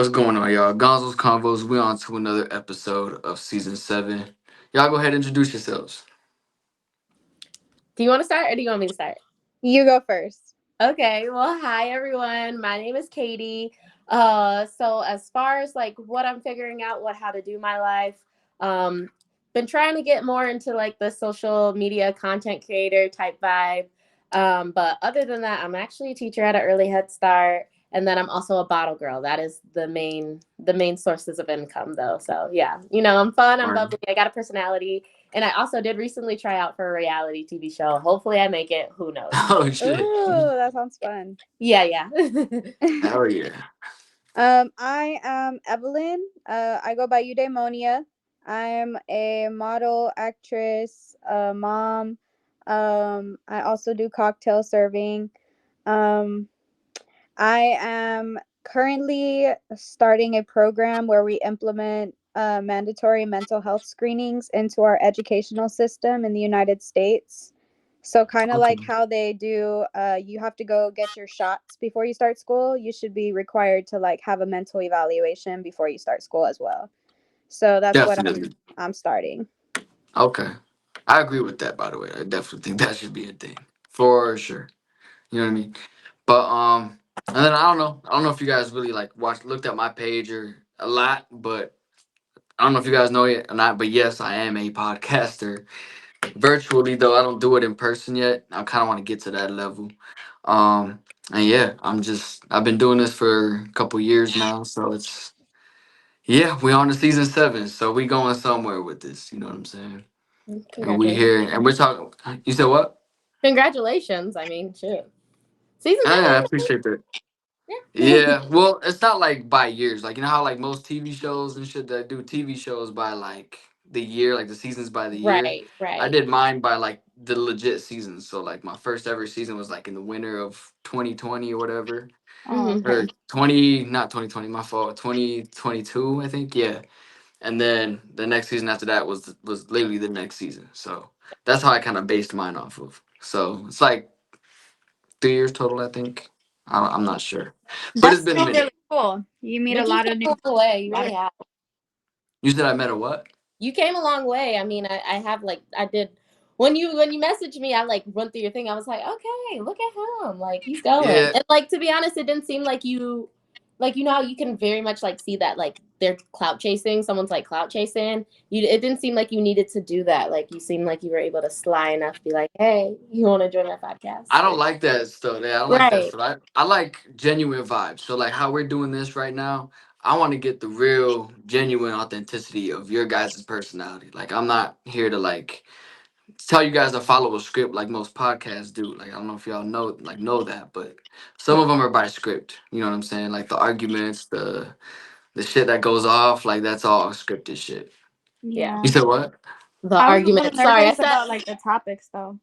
What's going on, y'all? Gonzo's Convos. We on to another episode of season 7. Y'all go ahead and introduce yourselves. Do you want to start or do you want me to start? You go first. Okay, well, hi everyone. My name is Caity. So as far as like what I'm figuring out how to do my life, um, been trying to get more into like the social media content creator type vibe. But other than that, I'm actually a teacher at an early Head Start, and then I'm also a bottle girl. That is the main sources of income though. So yeah, I'm fun, I'm Or, bubbly, I got a personality. And I also did recently try out for a reality TV show. Hopefully I make it. Who knows? oh, shit. Ooh, that sounds fun. Yeah. Hell yeah. I am Evelyn. I go by Eudaimonia. I'm a model, actress, mom. I also do cocktail serving. Um, I am currently starting a program where we implement mandatory mental health screenings into our educational system in the United States. So, kind of Okay. like how they do, you have to go get your shots before you start school. You should be required to like have a mental evaluation before you start school as well. So that's what Definitely. I'm starting. Okay. I agree with that, by the way. I definitely think that should be a thing. For sure. You know what I mean? But, and then I don't know. I don't know if you guys really like looked at my page or a lot, but I don't know if you guys know it or not, but yes, I am a podcaster. Virtually though, I don't do it in person yet. I kind of want to get to that level. And yeah, I've been doing this for a couple years now, so we on to season 7, so we going somewhere with this. You know what I'm saying? And we Congratulations. here, and we're talking. You said what? Congratulations. I mean, shit. Season I 7. appreciate that. Yeah. Yeah, well, it's not like by years. Like you know how like most TV shows and shit that do TV shows by like the year, like the seasons by the year. Right, I right. did mine by like the legit seasons. So like my first ever season was like in the winter of 2020 or whatever, Oh, Mm-hmm. okay. or 20, not 2020, my fault, 2022, I think. Yeah, and then the next season after that was literally the next season. So that's how I kind of based mine off of. So it's like 3 years total, I think. I'm not sure, but it's That's been a still minute. really cool. You meet a But you lot came of a new, long way. You lot really of have. You said I met a what? You came a long way. I mean, I have like I did when you messaged me, I like went through your thing. I was like, okay, look at him. Like he's going. Yeah, And like to be honest, it didn't seem like you like how you can very much like see that like they're clout chasing. Someone's like clout chasing. It didn't seem like you needed to do that. Like you seemed like you were able to sly enough to be like, hey, you want to join my podcast? I don't like that stuff. Yeah, I don't like that Right. stuff. I like genuine vibes. So like how we're doing this right now, I want to get the real, genuine authenticity of your guys' personality. Like I'm not here to like tell you guys to follow a script like most podcasts do. Like I don't know if y'all know that, but some Yeah. of them are by script. You know what I'm saying? Like the arguments, the shit that goes off, like that's all scripted shit. Yeah. You yeah. said what? The I was a little argument. Sorry, I nervous said about like the topics though.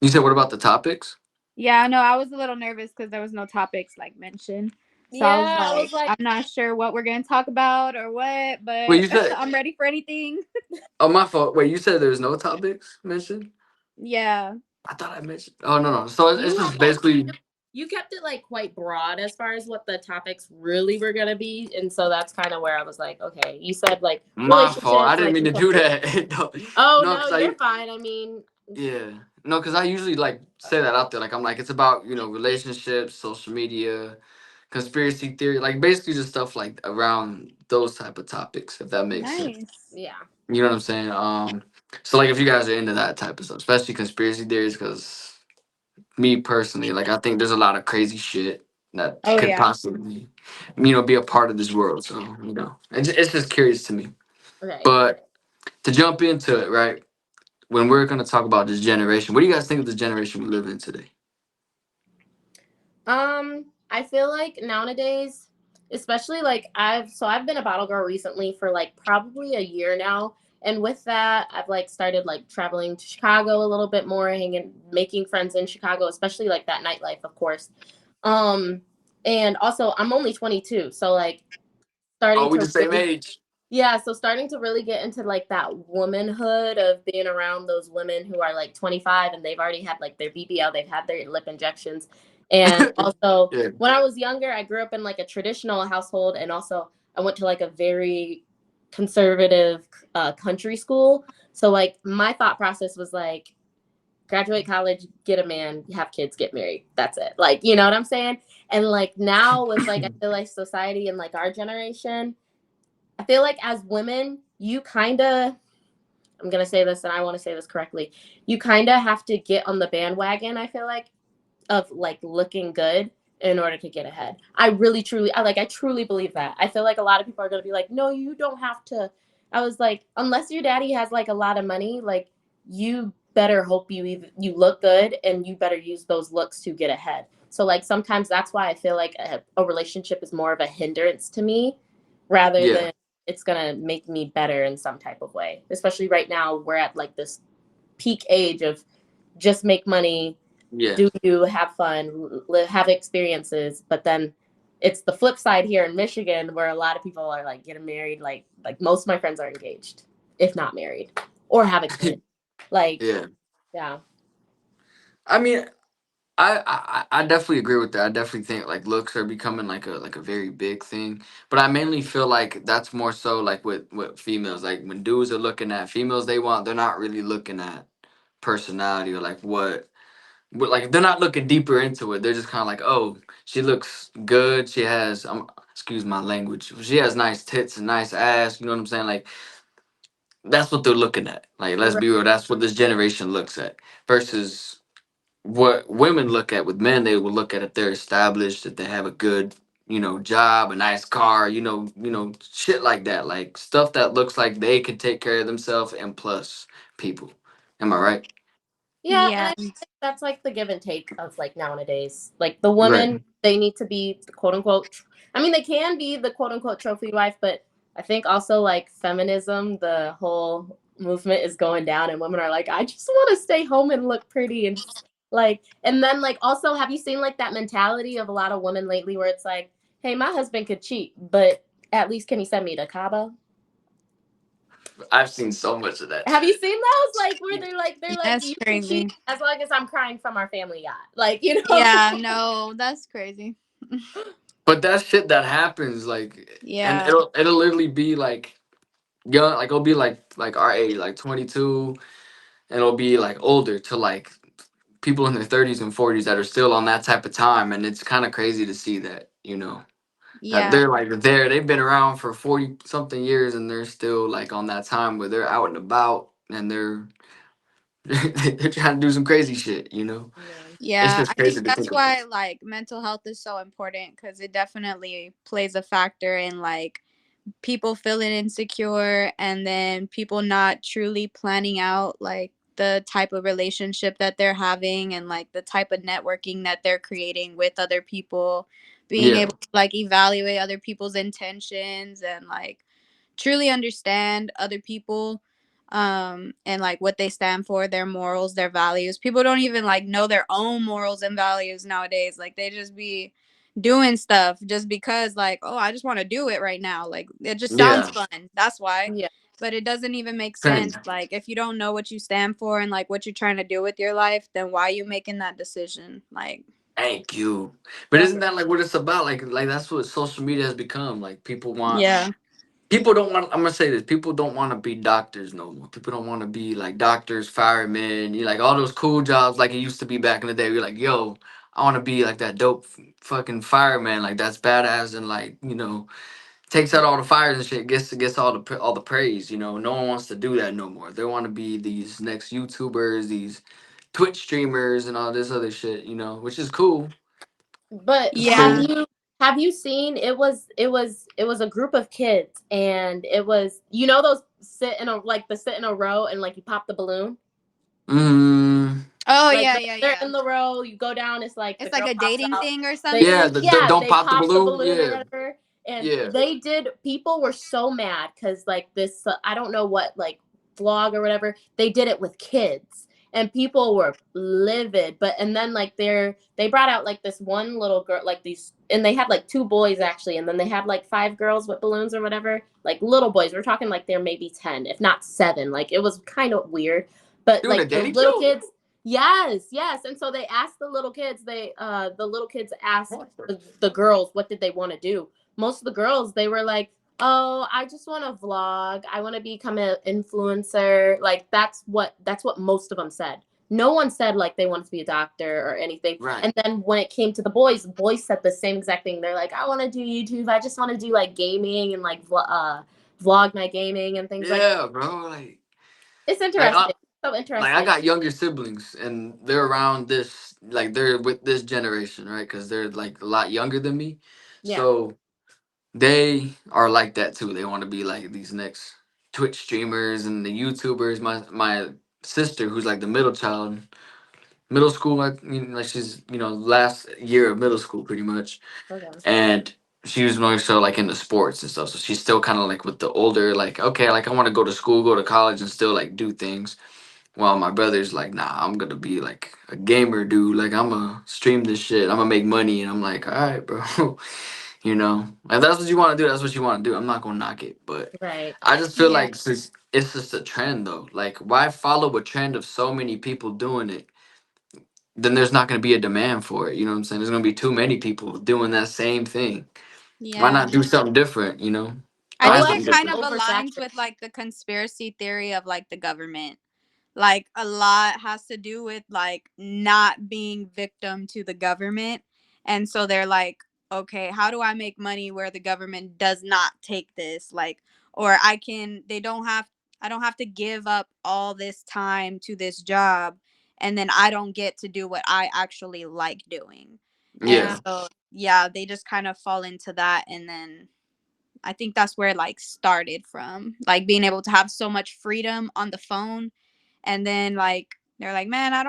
You said what about the topics? Yeah, no, I was a little nervous because there was no topics like mentioned. So I was yeah, I was like, like I'm not sure what we're gonna talk about or what, Wait, but you said I'm ready for anything. oh my fault. Wait, you said there's no topics mentioned? Yeah. I thought I mentioned. Oh no. So it's you just basically. you kept it like quite broad as far as what the topics really were gonna be, and so that's kind of where I was like, okay, you said like My fault. I relationships, didn't like mean to do that. No, oh no, no, cause you're I fine. I mean, yeah, no, cause I usually like say that out there. Like I'm like it's about relationships, social media, conspiracy theory, like basically just stuff like around those type of topics. If that makes sense, Nice. yeah, you know what I'm saying. So like if you guys are into that type of stuff, especially conspiracy theories, cause me personally, like I think there's a lot of crazy shit that Oh could yeah. possibly, be a part of this world. So it's just curious to me. right. But to jump into it, right? When we're gonna talk about this generation, what do you guys think of the generation we live in today? I feel like nowadays, especially like I've been a bottle girl recently for like probably a year now. And with that, I've like started like traveling to Chicago a little bit more, hanging, making friends in Chicago, especially like that nightlife, of course. Um, and also I'm only 22, so like Oh, starting we the to same really age. yeah, so starting to really get into like that womanhood of being around those women who are like 25 and they've already had like their BBL, they've had their lip injections. And also, Yeah. when I was younger, I grew up in like a traditional household, and also I went to like a very conservative country school. So like my thought process was like, graduate college, get a man, have kids, get married. That's it. Like, you know what I'm saying? And like now with like, I feel like society and like our generation, I feel like as women, you kind of, I'm going to say this and I want to say this correctly. You kind of have to get on the bandwagon, I feel like, of like looking good in order to get ahead. I really truly I truly believe that. I feel like a lot of people are going to be like, "No, you don't have to." I was like, unless your daddy has like a lot of money, like you better hope you look good, and you better use those looks to get ahead. So like sometimes that's why I feel like a relationship is more of a hindrance to me rather Yeah. than it's going to make me better in some type of way. Especially right now we're at like this peak age of just make money, Yeah. do you have fun, live, have experiences. But then it's the flip side here in Michigan where a lot of people are like getting married. Like most of my friends are engaged, if not married, or have a kid. Like, Yeah. yeah, I mean, I definitely agree with that. I definitely think like looks are becoming like a very big thing. But I mainly feel like that's more so like with females. Like when dudes are looking at females they want, they're not really looking at personality or like what but like they're not looking deeper into it. They're just kind of like, oh, she looks good. She has excuse my language. She has nice tits and nice ass. You know what I'm saying? Like that's what they're looking at. Like let's right. be real. That's what this generation looks at. Versus what women look at with men, they will look at if they're established, if they have a good, job, a nice car, shit like that, like stuff that looks like they can take care of themselves and plus people. Am I right? Yeah, and Yeah. I think that's like the give and take of like nowadays. Like the Right. women, they need to be the quote unquote. I mean, they can be the quote unquote trophy wife, but I think also like feminism, the whole movement is going down, and women are like, I just want to stay home and look pretty and just like. And then like also, have you seen like that mentality of a lot of women lately, where it's like, hey, my husband could cheat, but at least can he send me to Cabo? I've seen so much of that Have you shit. seen those? Like where they're like, That's you can cheat crazy. as long as I'm crying from our family yacht. Like, you know. Yeah, no, that's crazy. But that shit that happens, like, and Yeah. it'll literally be like young, like it'll be like our age, like 22, and it'll be like older to like people in their 30s and 40s that are still on that type of time, and it's kind of crazy to see that. That Yeah. they're like they've been around for 40 something years and they're still like on that time where they're out and about and they're they're trying to do some crazy shit. Yeah. It's Yeah, just I think crazy to that's think about. why like mental health is so important because it definitely plays a factor in like people feeling insecure and then people not truly planning out like the type of relationship that they're having and like the type of networking that they're creating with other people, being Yeah. able to like evaluate other people's intentions and like truly understand other people, and like what they stand for, their morals, their values. People don't even like know their own morals and values nowadays. Like they just be doing stuff just because like, oh, I just want to do it right now. Like it just sounds Yeah. fun. That's why. Yeah. But it doesn't even make sense. Crazy. Like if you don't know what you stand for and like what you're trying to do with your life, then why are you making that decision? Like Thank you. But isn't Definitely. that like what it's about? Like that's what social media has become. Like yeah. people don't want. I'm gonna say this. People don't want to be doctors no more. People don't want to be like doctors, firemen. You like all those cool jobs like it used to be back in the day. You're like, yo, I want to be like that dope fucking fireman. Like that's badass and like takes out all the fires and shit. Gets all the praise. No one wants to do that no more. They want to be these next YouTubers, these Twitch streamers, and all this other shit. Which is cool. But It's have Yeah. cool. you seen it was a group of kids, and it was, those sit in a row and like you pop the balloon. Mm, Oh Like yeah, yeah, they're yeah. in the row, you go down, it's like the It's like girl a pops dating out. thing or They yeah. something. yeah, Don't they pop the pop the balloon. balloon or Yeah. whatever. And Yeah. people were so mad because like this I don't know what like vlog or whatever, they did it with kids, and people were livid. But and then like they brought out like this one little girl, like these, and they had like two boys actually, and then they had like five girls with balloons or whatever, like little boys. We're talking like they're maybe 10 if not 7. Like it was kind of weird. But Doing a like the dating little show? kids, Yes, yes. And so they asked the little kids, the little kids asked the girls what did they want to do. Most of the girls, they were like, "Oh, I just want to vlog. I want to become an influencer." Like that's what most of them said. No one said like they wanted to be a doctor or anything. Right. And then when it came to the boys said the same exact thing. They're like, "I want to do YouTube. I just want to do like gaming and like vlog my gaming and things like." Yeah, bro. It's Like I, interesting. So like I interesting. got younger siblings, and they're around this, like they're with this generation, right? Because they're like a lot younger than me, Yeah. so they are like that too. They want to be like these next Twitch streamers and the YouTubers. My sister, who's like the middle child, middle school, I mean, like she's last year of middle school pretty much, Okay. and she was more so like into sports and stuff. So she's still kind of like with the older, like okay, like I want to go to school, go to college, and still like do things. While my brother's like, nah, I'm gonna be like a gamer, dude. Like I'm gonna stream this shit. I'm gonna make money, and I'm like, all right, bro. If that's what you want to do, that's what you want to do. I'm not gonna knock it, but Right. I just feel Yeah. like since it's just a trend though. Like, why follow a trend of so many people doing it? Then there's not gonna be a demand for it. You know what I'm saying? There's gonna be too many people doing that same thing. Why Yeah. not do something different? I Find think OS it something is kind different. of aligns oversaturated. with like the conspiracy theory of like the government. Like a lot has to do with like not being victim to the government. And so they're like, okay, how do I make money where the government does not take this? Like, or I don't have to give up all this time to this job and then I don't get to do what I actually like doing. And Yeah. Yeah, so yeah, they just kind of fall into that, and then I think that's where it like started from, like being able to have so much freedom on the phone, and then like they're like, man, I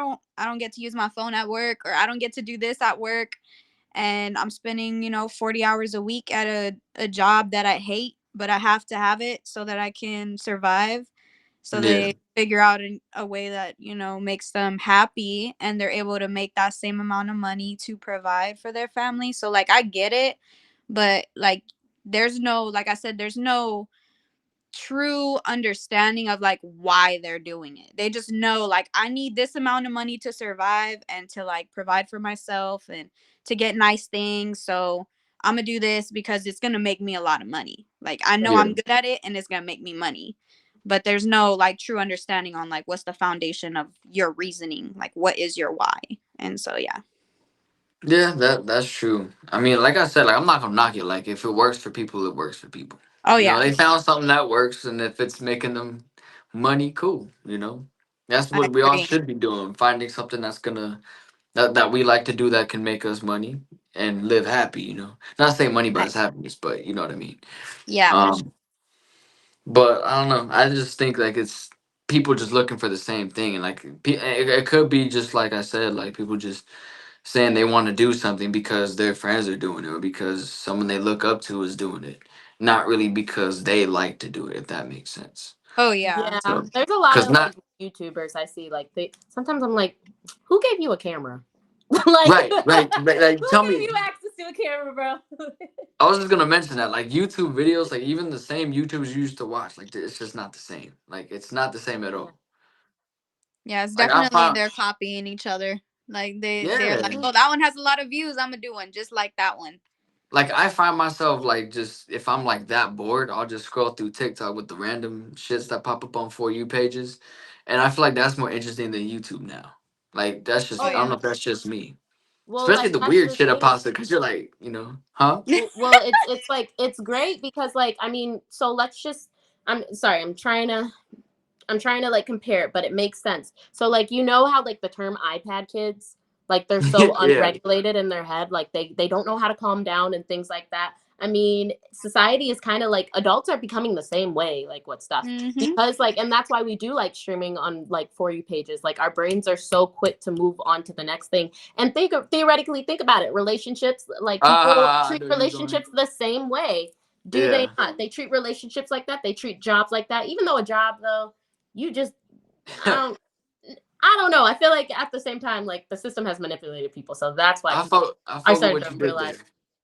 don't get to use my phone at work, or I don't get to do this at work, and I'm spending 40 hours a week at a job that I hate, but I have to have it so that I can survive. So yeah, they figure out a way that makes them happy, and they're able to make that same amount of money to provide for their family. So like I get it, but like there's no, like I said, there's no true understanding of like why they're doing it. They just know like I need this amount of money to survive and to like provide for myself and to get nice things. So I'm gonna do this because it's gonna make me a lot of money. Like I know yeah. I'm good at it and it's gonna make me money. But there's no like true understanding on like what's the foundation of your reasoning, like what is your why. And so yeah. Yeah, that's true. I mean, like I said, like I'm not gonna knock it. Like if it works for people, it works for people. Oh yeah, They found something that works, and if it's making them money, cool. That's I what we all agree. should be doing. Finding something that we like to do that can make us money and live happy. Not saying money Right. buys happiness, but you know what I mean. Yeah, for sure. Um, but I don't know. I just think like it's people just looking for the same thing, and like it could be just like I said, like people just saying they want to do something because their friends are doing it or because someone they look up to is doing it, not really because they like to do it. If that makes sense. Oh yeah. Yeah. So, There's a lot because of like not YouTubers I see like they sometimes I'm like, who gave you a camera? Like right, right, right. Like, who tell gave me. you access to a camera, bro? I was just gonna mention that, like YouTube videos, like even the same YouTubers you used to watch, like it's just not the same. Like it's not the same at Yeah. all. Yeah, it's Like I definitely found, they're copying each other. Like they're like, yeah. oh, that one has a lot of views. I'm gonna do one just like that one. Like I find myself like just if I'm like that bored, I'll just scroll through TikTok with the random shits that pop up on For You pages, and I feel like that's more interesting than YouTube now. Like that's just Oh Oh I don't yeah. know if that's just me, well, especially like the that's weird the shit that thing. pops up because you're like, huh? Well, it's like it's great because like I mean, so let's just I'm sorry, I'm trying to like compare it, but it makes sense. So like how like the term iPad kids, like they're so Yeah, unregulated in their head, like they don't know how to calm down and things like that. I mean, society is kind of like adults are becoming the same way, like what stuff Mhm. because like and that's why we do like streaming on like For You pages. Like our brains are so quick to move on to the next thing. And theoretically think about it. Relationships, like people I treat know where you're going. relationships the same way. Do they Yeah. not? They treat relationships like that. They treat jobs like that. Even though a job though you just I don't I don't know. I feel like at the same time, like the system has manipulated people, so that's why people I are fuck with starting what to you did there. realize.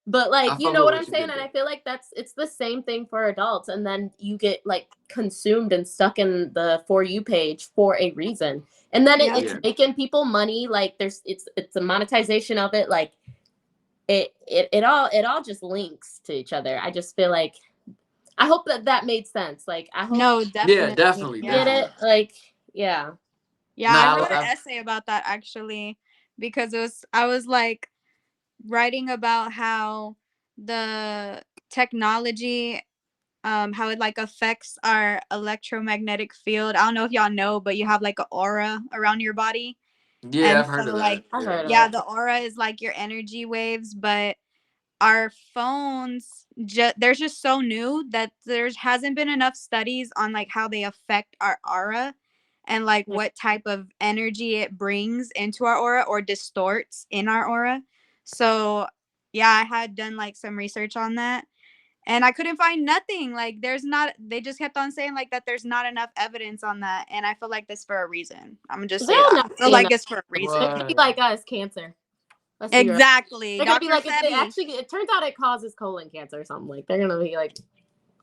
But I like, you fuck know with what what I'm you saying? did And there. I feel like it's the same thing for adults. And then you get like consumed and stuck in the For You page for a reason. And then Yep. it's Yeah, making people money. Like it's a monetization of it. Like it all just links to each other. I just feel like I hope that made sense. Like I hope No, yeah, definitely. definitely, you get Yeah. it. definitely. Like yeah. Yeah, I Nah, wrote an essay about that actually because I was like writing about how the technology how it like affects our electromagnetic field. I don't know if y'all know, but you have like an aura around your body. yeah, And I've heard so of that. like I Yeah, heard of yeah, it. the aura is like your energy waves, but our phones they're just so new that there hasn't been enough studies on like how they affect our aura and like Yeah. what type of energy it brings into our aura or distorts in our aura. So yeah, I had done like some research on that and I couldn't find nothing. Like there's not, they just kept on saying like that there's not enough evidence on that, and I feel like this for a reason. I'm gonna just say There'll that never I feel be like enough. it's for a reason. They're gonna be but like us, cancer. Let's be real. Exactly, They're gonna be Dr. like it Sebi. actually it turns out it causes colon cancer or something. Like they're gonna be like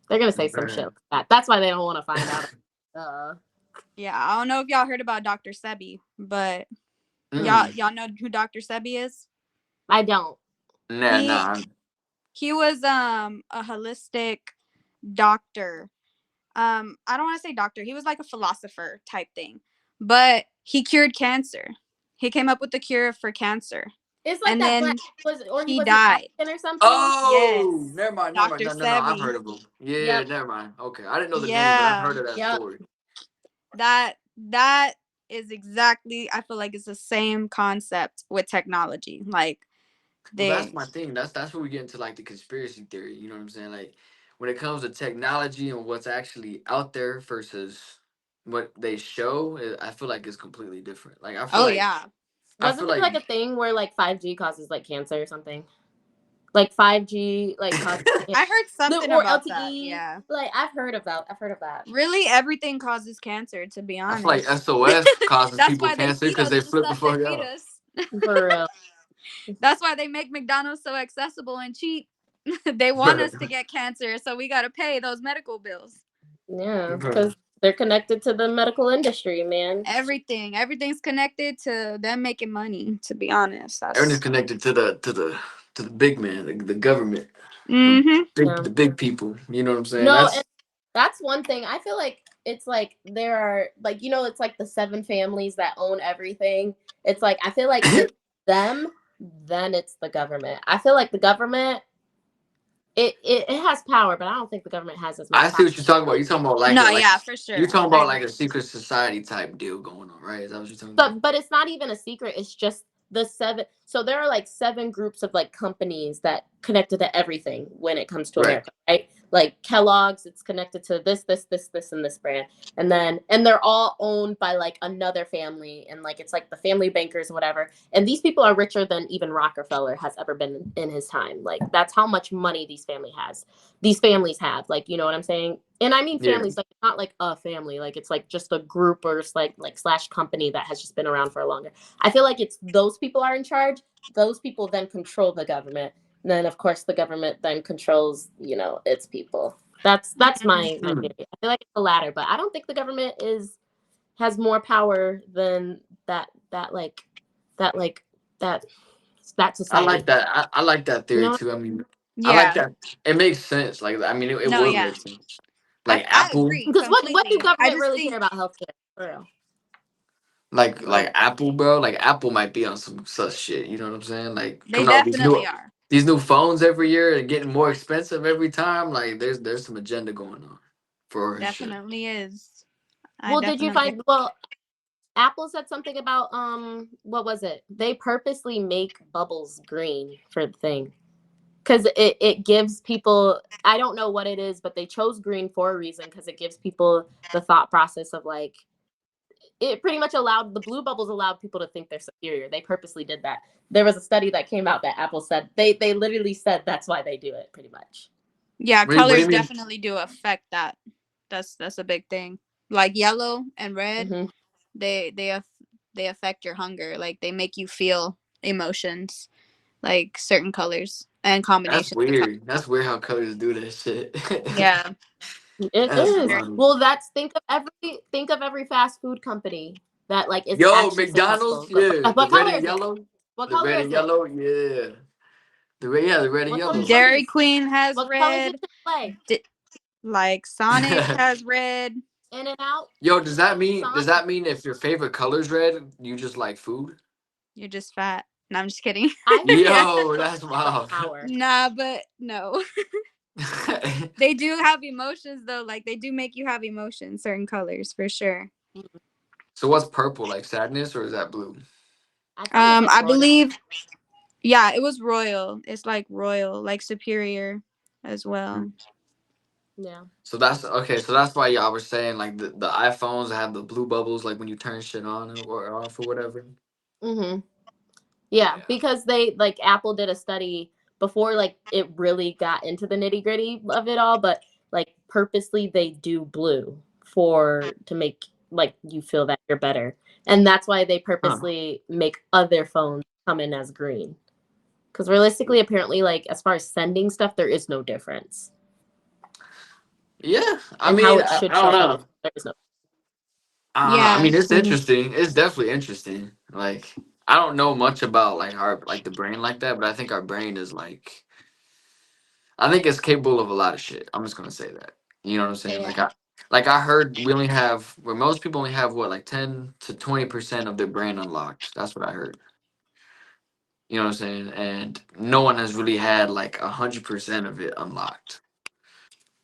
they're gonna say some shit bruh. like that. That's why they don't want to find out. Yeah, I don't know if y'all heard about Dr. Sebi, but y'all Mm. y'all know who Dr. Sebi is? I don't. Nah, He nah. he was a holistic doctor. I don't want to say doctor. He was like a philosopher type thing. But he cured cancer. He came up with the cure for cancer. It's like And that black then was or he he was he died. African or something? Oh, Yes. never mind, never mind. Dr. No, no, no. I've Sebi. heard of him. Yeah, Yep. never mind. Okay, I didn't know the name, but I've Yeah. heard of that Yep. story. That is exactly, I feel like it's the same concept with technology. Like Well, that's they my thing. That's where we get into like the conspiracy theory. You know what I'm saying? Like when it comes to technology and what's actually out there versus what they show, I feel like it's completely different. Like Oh yeah. I Wasn't feel there like like a thing where like 5G causes like cancer or something? Like 5G like causes I heard something or about that. LTE. Yeah. Like I've heard of that. I've heard of that. Really, everything causes cancer, to be I feel like honest. SOS causes That's people why they cancer feed because us they the flip the stuff they fuck feed out. us. For real. That's why they make McDonald's so accessible and cheap. They want us to get cancer, so we got to pay those medical bills. Yeah, Bruh. because they're connected to the medical industry, man. Everything's connected to them making money, to be honest. Everything's That's connected to the big man, the government, mhm. Yeah. the big people. You know what I'm saying? No, and That's that's one thing. I feel like it's like there are like it's like the seven families that own everything. It's like I feel like if them, then it's the government. I feel like the government it has power, but I don't think the government has as much I power. see what you're talking about. You're talking about No, yeah, for you're sure. talking I about like a agree. secret society type deal going on, right? Is that what you're talking about? But it's not even a secret. It's just the seven. So there are like seven groups of like companies that connected to everything when it comes to Right. America, right? Like Kellogg's, it's connected to this, and this brand, and they're all owned by like another family, and like it's like the family bankers, whatever. And these people are richer than even Rockefeller has ever been in his time. Like that's how much money these families have. Like you know what I'm saying? And I mean Yeah. families, like not like a family, like it's like just a group or like slash company that has just been around for longer. I feel like it's those people are in charge. Those people then control the government. And then of course the government then controls, its people. That's my Hmm. theory. I feel like it's the latter, but I don't think the government has more power than that that like that that I like society. that. I like that You theory know? too. I mean, I like Yeah. that. It makes sense. Like, I mean, it No, would yeah. make sense. Like I Apple, agree Because what do completely. I government just really think care about healthcare? For real. like Like Apple, bro. Like Apple might be on some such shit. You know what I'm saying? Like they coming out with definitely are. these new phones every year and getting more expensive every time. Like there's some agenda going on for sure. Definitely is. I well, did you definitely find Apple said something about what was it? They purposely make bubbles green for the thing. Because it gives people I don't know what it is, but they chose green for a reason because it gives people the thought process of like it pretty much allowed the blue bubbles allowed people to think they're superior. They purposely did that. There was a study that came out that Apple said they literally said that's why they do it pretty much. Yeah, What do you colors mean? definitely do affect that. That's a big thing. Like yellow and red, Hmm. they they aff- they affect your hunger. Like they make you feel emotions. like certain colors and That's combinations of colors. weird. That's weird how colors do that shit. Yeah. It That's is. Very- funny. Well, that's think of every fast food company that like is Yo, actually McDonald's, successful. yeah, the What red color and is it? yellow, What the color red is and it? yellow, yeah, the red and What yellow. color Dairy cookies? Queen has What color is it? red. Chick-fil-A? Like Sonic has red. In and out? Yo, does Sonic? that mean if your favorite color's red, you just like food? You're just fat. No, I'm just kidding. I think Yeah. Yo, that's the wild. power. Nah, but no. They do have emotions though. Like they do make you have emotions, certain colors for sure. So what's purple, like sadness, or is that blue? I think it's like I royal. believe, yeah, it was royal. It's like royal, like superior as well. Yeah. So that's okay. So that's why y'all were saying like the iPhones have the blue bubbles, like when you turn shit on or off or whatever. Mm-hmm. Yeah, Yeah. because they like Apple did a study before like it really got into the nitty gritty of it all, but like purposely they do blue for to make like you feel that you're better, and that's why they Huh. purposely make other phones come in as green. Because realistically, apparently, like as far as sending stuff, there is no difference, Yeah. I and how mean, it should I show don't up, know. there is no. I don't know. I Yeah. mean, it's Mhm. interesting. It's definitely interesting. Like, I don't know much about like our like the brain like that, but I think our brain is like, I think it's capable of a lot of shit. I'm just gonna say that. You know what I'm saying? Yeah. Like I heard we only have where most people only have what like 10 to 20% of their brain unlocked. That's what I heard. You know what I'm saying? And no one has really had like 100% of it unlocked.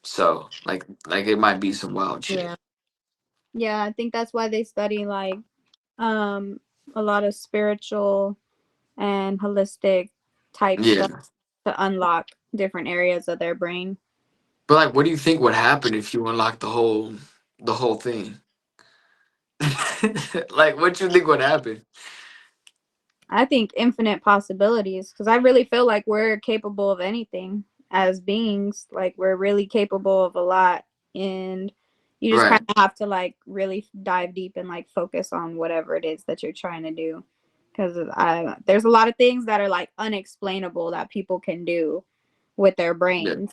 So like it might be some wild shit. Yeah. Yeah, I think that's why they study like um a lot of spiritual and holistic type stuff Yeah. to unlock different areas of their brain. But like, what do you think would happen if you unlock the whole thing? Like, what you think would happen? I think infinite possibilities because I really feel like we're capable of anything as beings. Like we're really capable of a lot, and you just kind Right. of have to like really dive deep and like focus on whatever it is that you're trying to do. Because there's a lot of things that are like unexplainable that people can do with their Yeah. brains.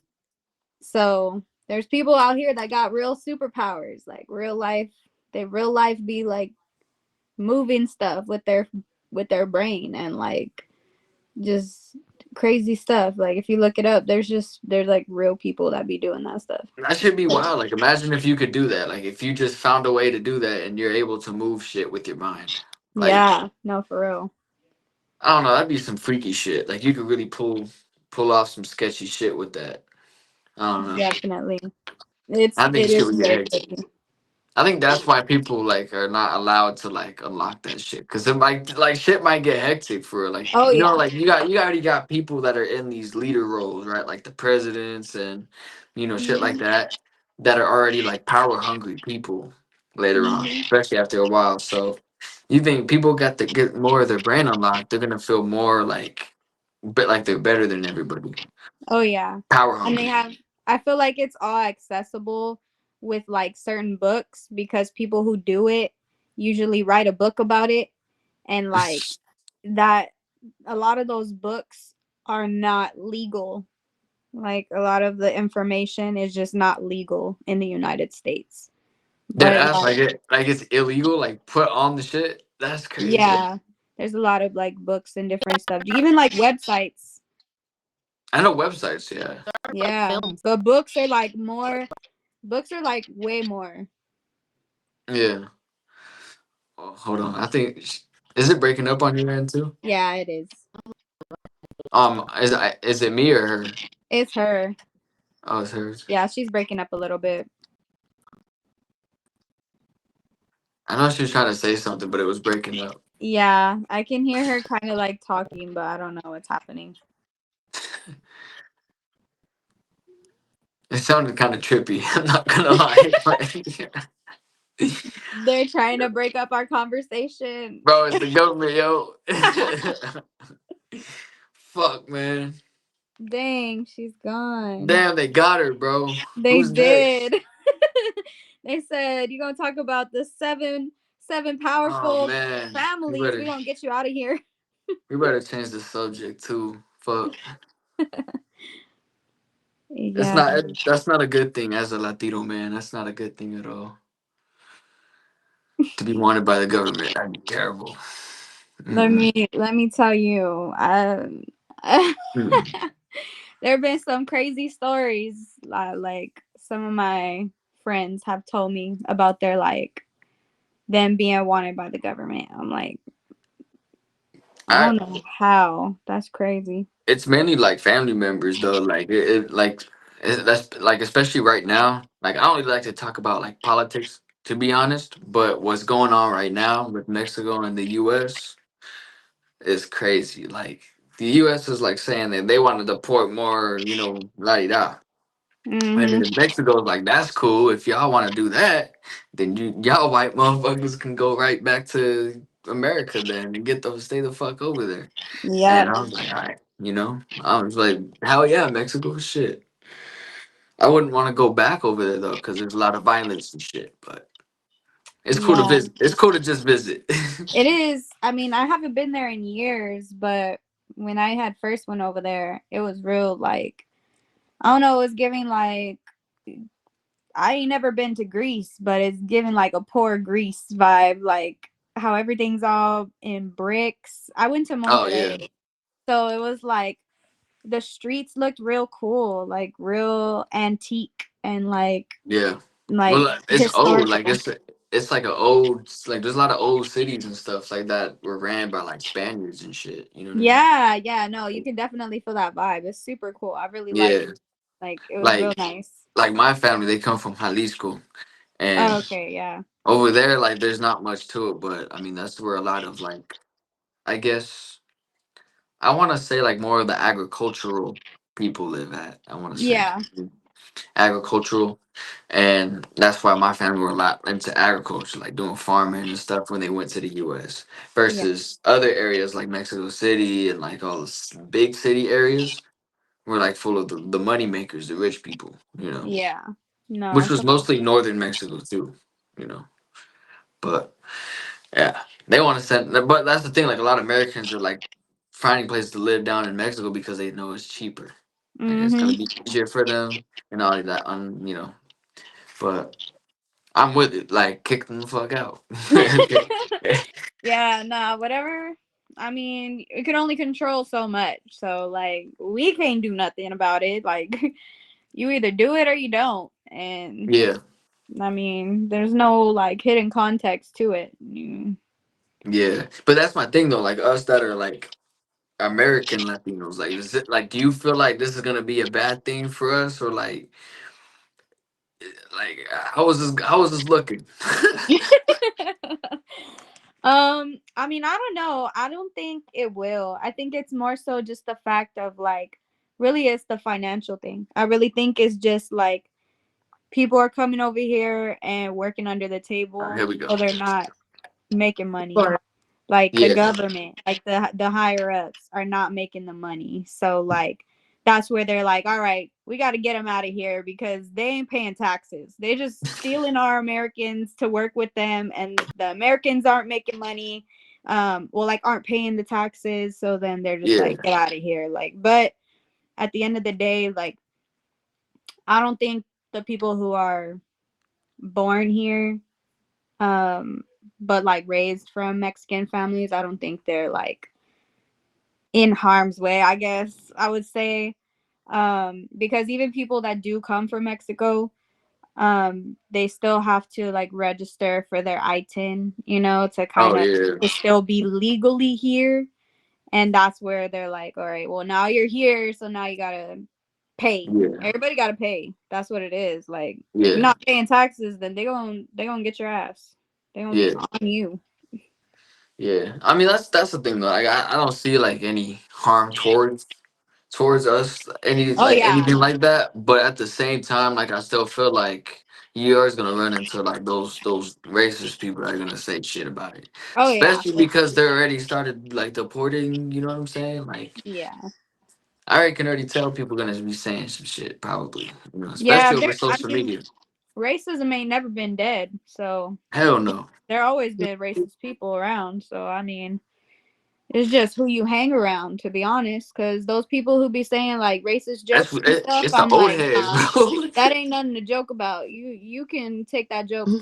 So there's people out here that got real superpowers, like real life. They real life be like moving stuff with their brain and like just crazy stuff. Like if you look it up, there's like real people that be doing that stuff. That should be wild. Like, imagine if you could do that. Like, if you just found a way to do that and you're able to move shit with your mind. Like, Yeah, no, for real. I don't know. That'd be some freaky shit. Like, you could really pull off some sketchy shit with that. I don't know. Definitely. I think It shit is would get very hectic. crazy. I think that's why people like are not allowed to like unlock that shit because it might like shit might get hectic for like Oh yeah. like you already got people that are in these leader roles, right, like the presidents and shit like Hmm. that are already like power hungry people later on, Hmm. especially after a while. So you think people got to get more of their brain unlocked, they're gonna feel more like like they're better than everybody, Oh yeah. power And they hungry. have I feel like it's all accessible with like certain books because people who do it usually write a book about it and like that a lot of those books are not legal. Like a lot of the information is just not legal in the United States. That But ass like like it's illegal, like put on the shit. That's crazy. yeah, there's a lot of like books and different stuff. Even like websites. I know websites, yeah. Like Yeah. films. But books are like way more. Yeah. Oh, hold on. I think is it breaking up on your end too? Yeah, it is. Is it me or her? It's her. Oh, it's hers. Yeah, she's breaking up a little bit. I know she was trying to say something, but it was breaking up. Yeah, I can hear her kind of like talking, but I don't know what's happening. It sounded kind of trippy. I'm not gonna lie. They're trying to break up our conversation. Bro, it's the government, yo. Fuck, man. Dang, she's gone. Damn, they got her, bro. They Who's next? did. They said you're gonna talk about the seven Oh powerful man, we families. better. We're gonna get you out of here. We better change the subject too. Fuck. It's Yeah. not. That's not a good thing as a Latino man. That's not a good thing at all. To be wanted by the government, that'd be terrible. Mm-mm. Let me tell you, Mm-mm. there have been some crazy stories. Like some of my friends have told me about their like them being wanted by the government. I'm like, I I. don't know how. That's crazy. It's mainly like family members though. Like that's like especially right now. Like I don't really like to talk about like politics to be honest, but what's going on right now with Mexico and the U.S. is crazy. Like the U.S. is like saying that they want to deport more, la di da. And Mhm. then Mexico's like, that's cool. If y'all want to do that, then y'all white motherfuckers can go right back to America then and stay the fuck over there. And Yep. I was like, all right, I was like, hell yeah, Mexico, shit. I wouldn't want to go back over there though, because there's a lot of violence and shit. But it's cool to Yeah. visit. It's cool to just visit. It is. I mean, I haven't been there in years, but when I had first went over there, it was real like I don't know, it was giving like I ain't never been to Greece, but it's giving like a poor Greece vibe, like how everything's all in bricks. I went to Oh yeah, Monterey, so it was like the streets looked real cool, like real antique and yeah. like Well, it's old. Like historical. it's like a old like there's a lot of old cities and stuff like that were ran by like Spaniards and shit. You know what I mean? Yeah, yeah, no, you can definitely feel that vibe. It's super cool. I really liked Yeah, it. Like it was real like nice. my family they come from Jalisco, Oh, and okay, yeah. over there like there's not much to it, but I mean that's where a lot of like I guess I want to say like more of the agricultural people live at. I want to say Yeah. agricultural, and that's why my family were a lot into agriculture, like doing farming and stuff when they went to the U.S. Yeah. versus other areas like Mexico City and like all the big city areas were like full of the money makers, the rich people, Yeah. No, which that's was mostly northern Mexico too, you know. But yeah, they want to send. But that's the thing. Like a lot of Americans are like finding places to live down in Mexico because they know it's cheaper. Like it's gonna mhm. be easier for them and all of that. But I'm with it. Like kick them the fuck out. Yeah, nah, whatever. I mean, it can only control so much. So like we can't do nothing about it. Like you either do it or you don't. And Yeah, I mean, there's no like hidden context to it. yeah. But that's my thing though. Like us that are like American Latinos. Like is it like do you feel like this is gonna be a bad thing for us or like how is this looking? I mean, I don't know. I don't think it will. I think it's more so just the fact of like really it's the financial thing. I really think it's just like people are coming over here and working under the Here table we so go. they're not making money. Like the Yeah, government, like the higher ups are not making the money. So like that's where they're like, all right, we got to get them out of here because they ain't paying taxes. They just stealing our Americans to work with them, and the Americans aren't making money. Well, like aren't paying the taxes. So then they're just yeah. like, get out of here. Like, but at the end of the day, like I don't think the people who are born here um but like raised from Mexican families, I don't think they're like in harm's way, I guess I would say. Because even people that do come from Mexico, they still have to like register for their ITIN, to Oh kind of yeah, to still be legally here. And that's where they're like, all right, well now you're here, so now you gotta pay. yeah, Everybody gotta pay. That's what it is. Like if you're yeah, not paying taxes, then they gonna get your ass. They gonna yeah, on you. yeah. I mean that's the thing though. Like I don't see like any harm towards us, Oh yeah. anything like that. But at the same time, like I still feel like you're always gonna run into like those racist people that are gonna say shit about it, Oh yeah. especially because they already started like deporting. You know what I'm saying? Like Yeah. I already can already tell people gonna be saying some shit probably. Yeah, Especially over I social mean, media. racism ain't never been dead. So Hell no. there always been racist people around. So I mean, It's just who you hang around, to be honest. Because those people who be saying like racist That's jokes and stuff, it's the I'm old like, heads, nah, bro. that ain't nothing to joke about. You can take that joke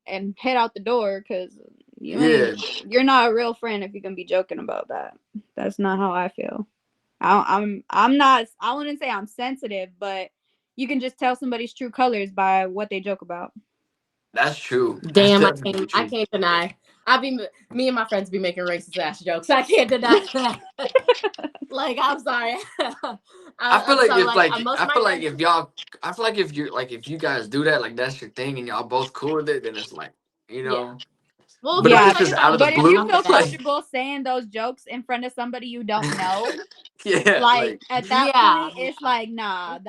and head out the door because Yeah, you're not a real friend if you're gonna be joking about that. That's not how I feel. I'm not. I wouldn't say I'm sensitive, but you can just tell somebody's true colors by what they joke about. that's true. That's Damn, definitely I true. can't deny. Me and my friends be making racist ass jokes. I can't deny that. Like, I'm sorry. I feel like So if like like most I of my feel like friends, if y'all I feel like if you're like if you guys do that, like that's your thing and y'all both cool with it, then it's like, you yeah. know. Well, But if Yeah, it's like just if out I'm of the but if drunk, you I'll blue, feel get mad. like comfortable saying those jokes in front of somebody you don't know, yeah, like like at that Yeah, point, it's like, nah,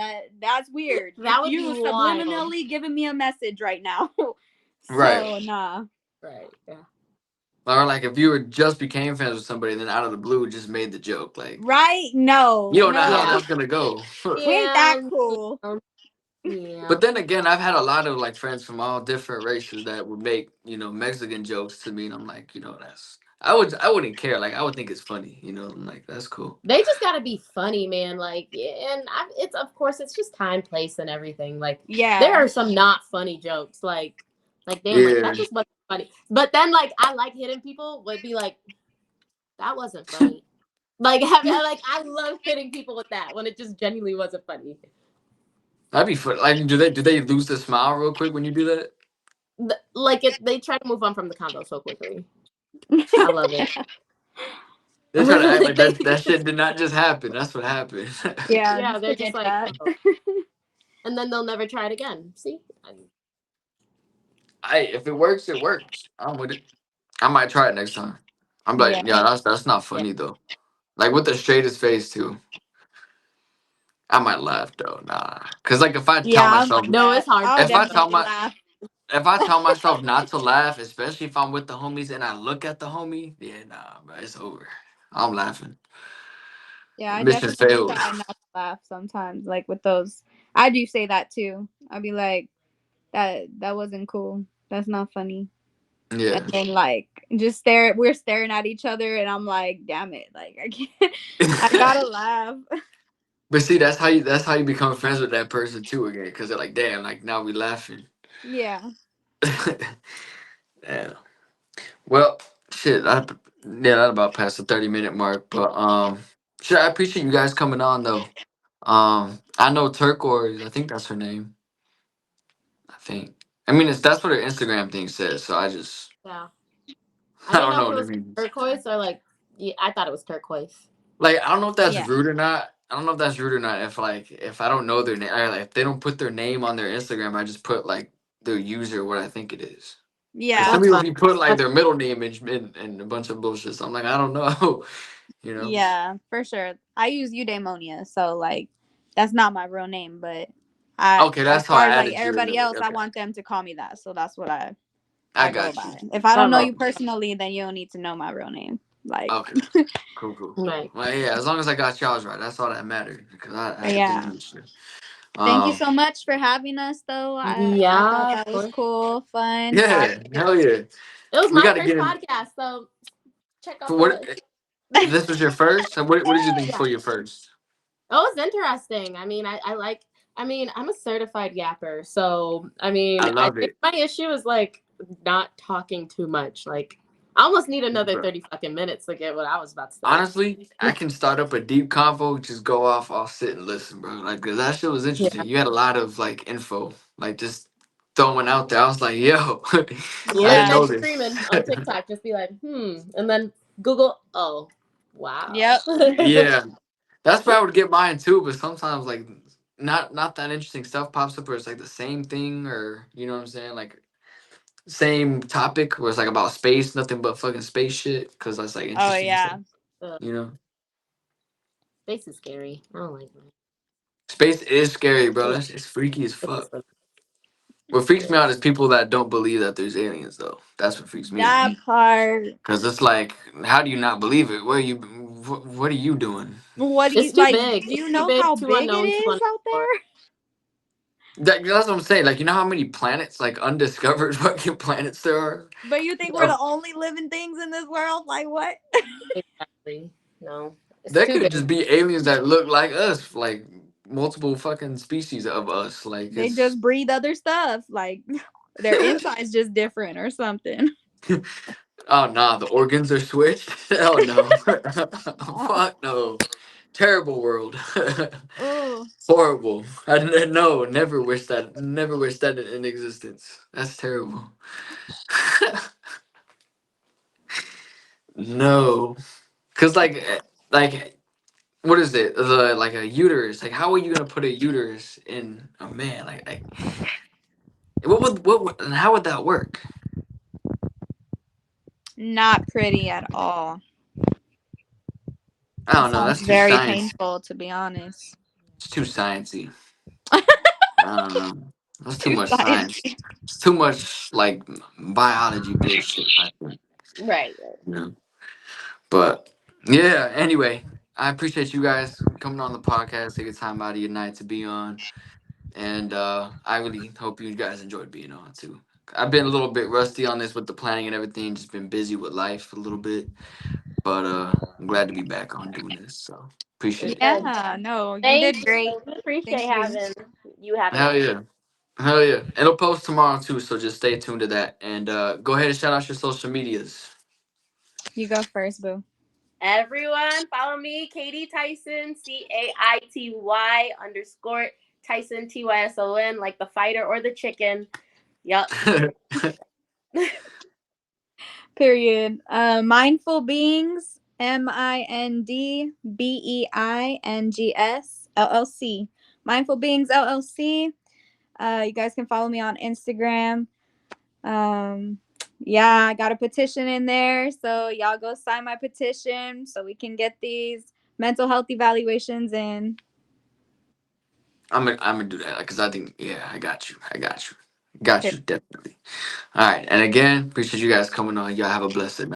that's weird. that would be You wild. subliminally giving me a message right now. right. So nah. Right. Yeah. Or like if you were just became friends with somebody and then out of the blue just made the joke, like Right? you No, don't know how Yeah. no. that's gonna go. We ain't that Yeah. cool. Yeah. But then again, I've had a lot of like friends from all different races that would make, Mexican jokes to me and I'm like, that's I wouldn't care. Like I would think it's funny, I'm like, that's cool. They just got to be funny, man. Like, yeah, and it's of course it's just time, place, and everything. Like, there Yeah. are some not funny jokes. Like damn, like Yeah. that just wasn't funny. But then, like, I like hitting people would be like, that wasn't funny. Like, I love hitting people with that when it just genuinely wasn't funny. That'd be fun. Like, do they lose the smile real quick when you do that? Like they try to move on from the convo so quickly. I love it. They try to act Like like that shit did not just happen. That's what happened. Yeah, yeah, just they're just forget like, that. oh. And then they'll never try it again. See, If it works, it works. I'm with it. I might try it next time. I'm like, Yeah. yeah, that's not yeah, funny though. Like with the straightest face too. I might laugh though, nah. Cause like if I tell Yeah, I'll myself, do no, that. it's hard I'll if to. I tell definitely my, laugh. if I tell myself not to laugh, especially if I'm with the homies and I look at the homie, yeah, nah, bro, it's over. I'm laughing. Yeah, I Mission definitely failed. try not to laugh sometimes. Like with those, I do say that too. I'll be like, that wasn't cool. That's not funny. And Yeah. then like just stare. We're staring at each other, and I'm like, damn it, like I can't. I gotta laugh. But see, that's how you become friends with that person too again, because they're like, damn, like now we laughing. Yeah. Yeah. Well, shit, that about past the 30-minute mark. But shit, I appreciate you guys coming on though. I know Turquoise. I think that's her name. I think. I mean, that's what her Instagram thing says. So I just Yeah, I I didn't don't know know if it what it was means. turquoise or like. Yeah, I thought it was turquoise. Like I don't know if that's Yeah. rude or not. I don't know if that's rude or not. If I don't know their name, like if they don't put their name on their Instagram, I just put like their user what I think it is. Like some Yeah. That's people fine. be putting like That's, their middle name and a bunch of bullshit. So I'm like, I don't know, you know. Yeah, for sure. I use Eudaimonia, so like that's not my real name, but I Okay, as that's how far I as like added you everybody anyway. else, I Okay, want them to call me that. So that's what I I go got you. by. If I don't all know right. you personally, then you don't need to know my real name. Like Okay, cool, cool. Right. Well, yeah, as long as I got y'all's right, that's all that mattered because I had to do yeah. this shit. Thank you Um, so much for having us though. I thought Yeah, of that was course. cool, fun, yeah, talking. hell yeah. It was We my got to first get in. podcast, so check For out what? the. This was your first. So what did you think Yeah. for your first? It was interesting. I mean, I like. I mean, I'm a certified yapper, so I mean, I I love think it, my issue is like not talking too much. Like, I almost need another bro. 30 fucking minutes to get what I was about to say. Honestly, I can start up a deep convo, just go off, I'll sit and listen, bro. Like, 'cause that shit was Yeah, interesting. You had a lot of like info, like just throwing out there. I was like, yo, I late didn't Yeah. night know this. streaming on TikTok, just be like, and then Google. Oh, wow. Yep. Yeah, that's where I would get mine too. But sometimes like not that interesting stuff pops up, where it's like the same thing, or you know what I'm saying, like same topic, where it's like about space, nothing but fucking space shit, because that's like Oh interesting stuff. yeah. Ugh, You know, space is scary. I don't like space is scary, bro. that. That's it's freaky as It is fuck. so What freaks me scary. out is people that don't believe that there's aliens, though. That's what freaks me out. That part. Cause it's like, how do you not believe it? What are you doing? What do you It's too like? big. Do It's you too know big, how too big it unknown, too is out unexplored. there? That's what I'm saying. Like, you know how many planets, like undiscovered fucking planets there are? But you think we're Of- the only living things in this world? Like what? No, it's That too could big. just be aliens that look like us, like multiple fucking species of us. Like They it's just breathe other stuff. Like their inside's just different or something. oh nah, the organs are switched. Hell no. Oh. Fuck no. Terrible world. Oh. Horrible. No, never wish that. Never wish that in existence. That's terrible. No, cause like what is it? The like a uterus. Like how are you gonna put a uterus in a man? Like and how would that work? Not pretty at all. I It don't know. sounds That's too very science. painful, to be honest. It's too sciencey. I don't know. That's too Too much science. sciencey. It's too much like biology bullshit. I think. Right. You know? But yeah. Anyway, I appreciate you guys coming on the podcast. Take a time out of your night to be on, and I really hope you guys enjoyed being on too. I've been a little bit rusty on this with the planning and everything. Just been busy with life a little bit, but I'm glad to be back on doing this. So For appreciate it. sure. Yeah, no, you Thank did great. you. We appreciate Thank you. having Hell us. yeah. Hell yeah. It'll post tomorrow too, so just stay tuned to that. And go ahead and shout out your social medias. You go first, boo. Everyone, follow me, Katie Tyson, CAITY _ Tyson, like the fighter or the chicken. Yup. Period. Mindful Beings, MindBeings LLC. Mindful Beings LLC. You guys can follow me on Instagram. Yeah, I got a petition in there, so y'all go sign my petition so we can get these mental health evaluations in. I'm gonna do that because I think I got you. Got you definitely. All right, and again, appreciate you guys coming on. Y'all have a blessed night.